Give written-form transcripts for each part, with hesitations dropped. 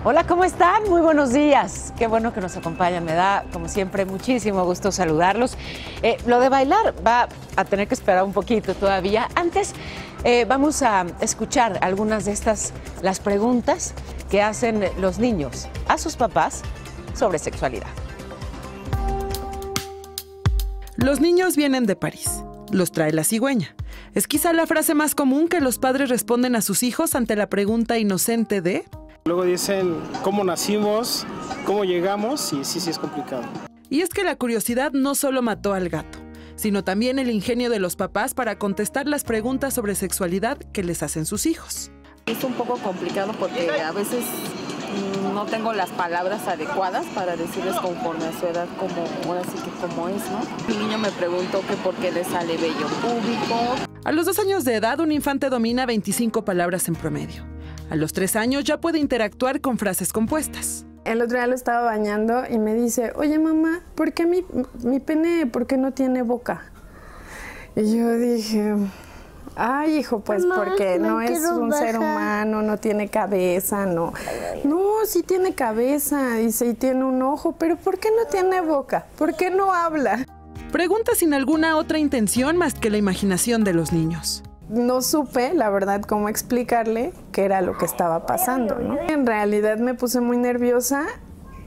Hola, ¿cómo están? Muy buenos días. Qué bueno que nos acompañan. Me da, como siempre, muchísimo gusto saludarlos. Lo de bailar va a tener que esperar un poquito todavía. Antes, vamos a escuchar algunas de las preguntas que hacen los niños a sus papás sobre sexualidad. Los niños vienen de París. Los trae la cigüeña. Es quizá la frase más común que los padres responden a sus hijos ante la pregunta inocente de... Luego dicen cómo nacimos, cómo llegamos, y sí es complicado. Y es que la curiosidad no solo mató al gato, sino también el ingenio de los papás para contestar las preguntas sobre sexualidad que les hacen sus hijos. Es un poco complicado porque a veces no tengo las palabras adecuadas para decirles conforme a su edad, ahora sí que como es, ¿no? Mi niño me preguntó que por qué le sale vello púbico. A los 2 años de edad, un infante domina 25 palabras en promedio. A los 3 años ya puede interactuar con frases compuestas. El otro día lo estaba bañando y me dice, oye mamá, ¿por qué mi pene, por qué no tiene boca? Y yo dije, ay hijo, pues mamá, porque no es un ser humano, no tiene cabeza, no. No, sí tiene cabeza, dice, y tiene un ojo, pero ¿por qué no tiene boca? ¿Por qué no habla? Pregunta sin alguna otra intención más que la imaginación de los niños. No supe, la verdad, cómo explicarle qué era lo que estaba pasando, ¿no? En realidad me puse muy nerviosa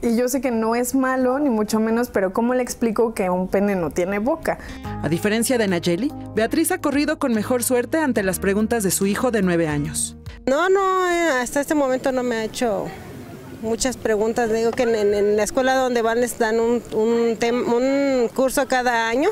y yo sé que no es malo, ni mucho menos, pero ¿cómo le explico que un pene no tiene boca? A diferencia de Nayeli, Beatriz ha corrido con mejor suerte ante las preguntas de su hijo de 9 años. No, hasta este momento no me ha hecho muchas preguntas. Digo que en la escuela donde van les dan un curso cada año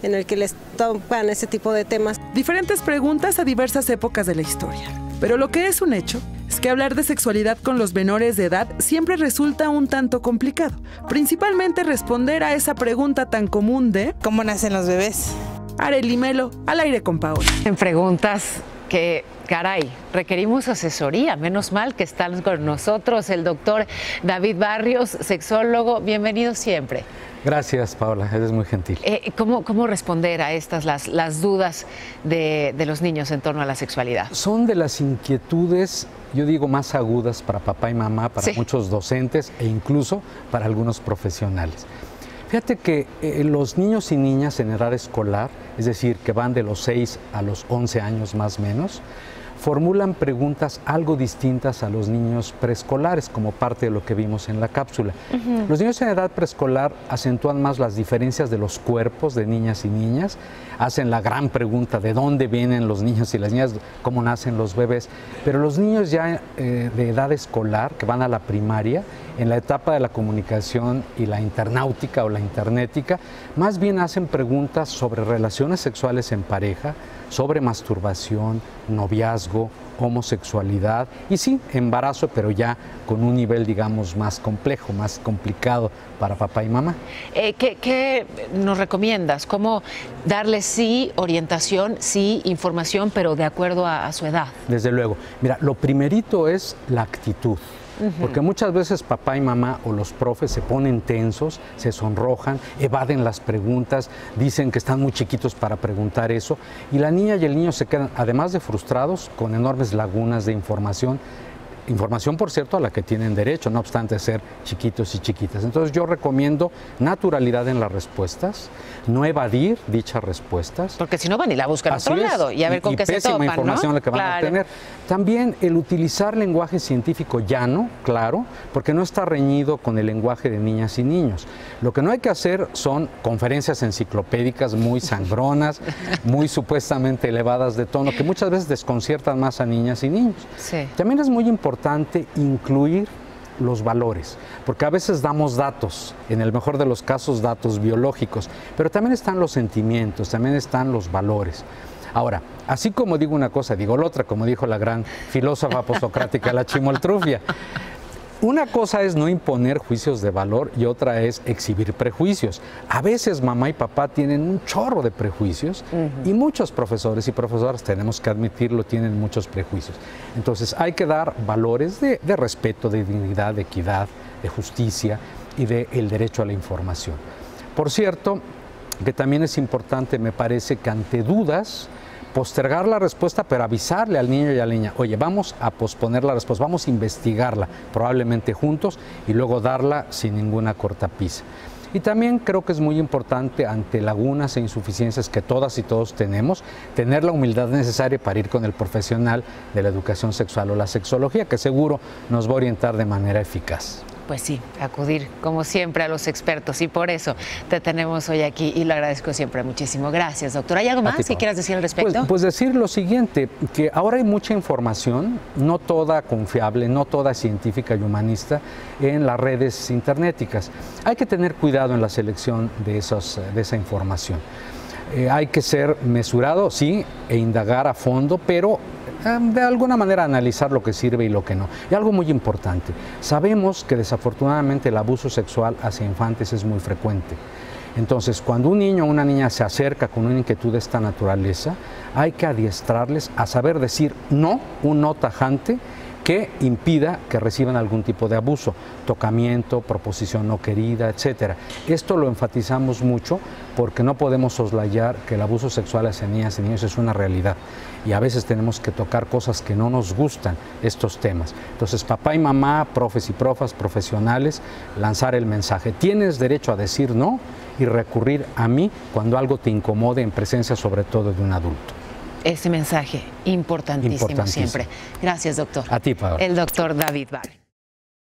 en el que les tocan ese tipo de temas. Diferentes preguntas a diversas épocas de la historia. Pero lo que es un hecho es que hablar de sexualidad con los menores de edad siempre resulta un tanto complicado. Principalmente responder a esa pregunta tan común de... ¿Cómo nacen los bebés? Arely Melo, al aire con Paola. En preguntas que, caray, requerimos asesoría. Menos mal que están con nosotros el doctor David Barrios, sexólogo. Bienvenido siempre. Gracias, Paola, eres muy gentil. ¿Cómo responder a estas, las dudas de los niños en torno a la sexualidad? Son de las inquietudes, yo digo, más agudas para papá y mamá, para muchos docentes e incluso para algunos profesionales. Fíjate que los niños y niñas en edad escolar, es decir, que van de los 6 a los 11 años más o menos, formulan preguntas algo distintas a los niños preescolares, como parte de lo que vimos en la cápsula. Los niños en edad preescolar acentúan más las diferencias de los cuerpos de niñas y niñas, hacen la gran pregunta de dónde vienen los niños y las niñas, cómo nacen los bebés, pero los niños ya de edad escolar, que van a la primaria, en la etapa de la comunicación y la internautica o la internética, más bien hacen preguntas sobre relaciones sexuales en pareja, sobre masturbación, noviazgo, homosexualidad y sí, embarazo, pero ya con un nivel, digamos, más complejo, más complicado para papá y mamá. ¿Qué nos recomiendas? ¿Cómo darle sí orientación, sí información, pero de acuerdo a su edad? Desde luego. Mira, lo primerito es la actitud. Porque muchas veces papá y mamá o los profes se ponen tensos, se sonrojan, evaden las preguntas, dicen que están muy chiquitos para preguntar eso y la niña y el niño se quedan, además de frustrados, con enormes lagunas de información, por cierto, a la que tienen derecho, no obstante ser chiquitos y chiquitas. Entonces yo recomiendo naturalidad en las respuestas, no evadir dichas respuestas. Porque si no van y la buscan a otro lado y a ver con qué se topan, ¿no? Información la que van a obtener. También el utilizar lenguaje científico llano, claro, porque no está reñido con el lenguaje de niñas y niños. Lo que no hay que hacer son conferencias enciclopédicas muy sangronas, muy supuestamente elevadas de tono, que muchas veces desconciertan más a niñas y niños. Sí. También es muy importante incluir los valores, porque a veces damos datos, en el mejor de los casos datos biológicos, pero también están los sentimientos, también están los valores. Ahora, así como digo una cosa, digo la otra, como dijo la gran filósofa posocrática, la Chimoltrufia. Una cosa es no imponer juicios de valor y otra es exhibir prejuicios. A veces mamá y papá tienen un chorro de prejuicios y muchos profesores y profesoras, tenemos que admitirlo, tienen muchos prejuicios. Entonces hay que dar valores de respeto, de dignidad, de equidad, de justicia y del derecho a la información. Por cierto, que también es importante, me parece, que ante dudas postergar la respuesta, pero avisarle al niño y a la niña, oye, vamos a posponer la respuesta, vamos a investigarla, probablemente juntos, y luego darla sin ninguna cortapisa. Y también creo que es muy importante, ante lagunas e insuficiencias que todas y todos tenemos, tener la humildad necesaria para ir con el profesional de la educación sexual o la sexología, que seguro nos va a orientar de manera eficaz. Pues sí, acudir como siempre a los expertos, y por eso te tenemos hoy aquí y lo agradezco siempre muchísimo. Gracias, doctor. ¿Hay algo más que quieras decir al respecto? Pues decir lo siguiente, que ahora hay mucha información, no toda confiable, no toda científica y humanista, en las redes internéticas. Hay que tener cuidado en la selección de esa información. Hay que ser mesurado, sí, e indagar a fondo, pero de alguna manera analizar lo que sirve y lo que no. Y algo muy importante, sabemos que desafortunadamente el abuso sexual hacia infantes es muy frecuente. Entonces, cuando un niño o una niña se acerca con una inquietud de esta naturaleza, hay que adiestrarles a saber decir no, un no tajante, que impida que reciban algún tipo de abuso, tocamiento, proposición no querida, etcétera. Esto lo enfatizamos mucho porque no podemos soslayar que el abuso sexual hacia niñas y niños es una realidad, y a veces tenemos que tocar cosas que no nos gustan, estos temas. Entonces, papá y mamá, profes y profas, profesionales, lanzar el mensaje: tienes derecho a decir no y recurrir a mí cuando algo te incomode, en presencia sobre todo de un adulto. Ese mensaje importantísimo siempre. Gracias, doctor. A ti, Paola. El doctor David Barr.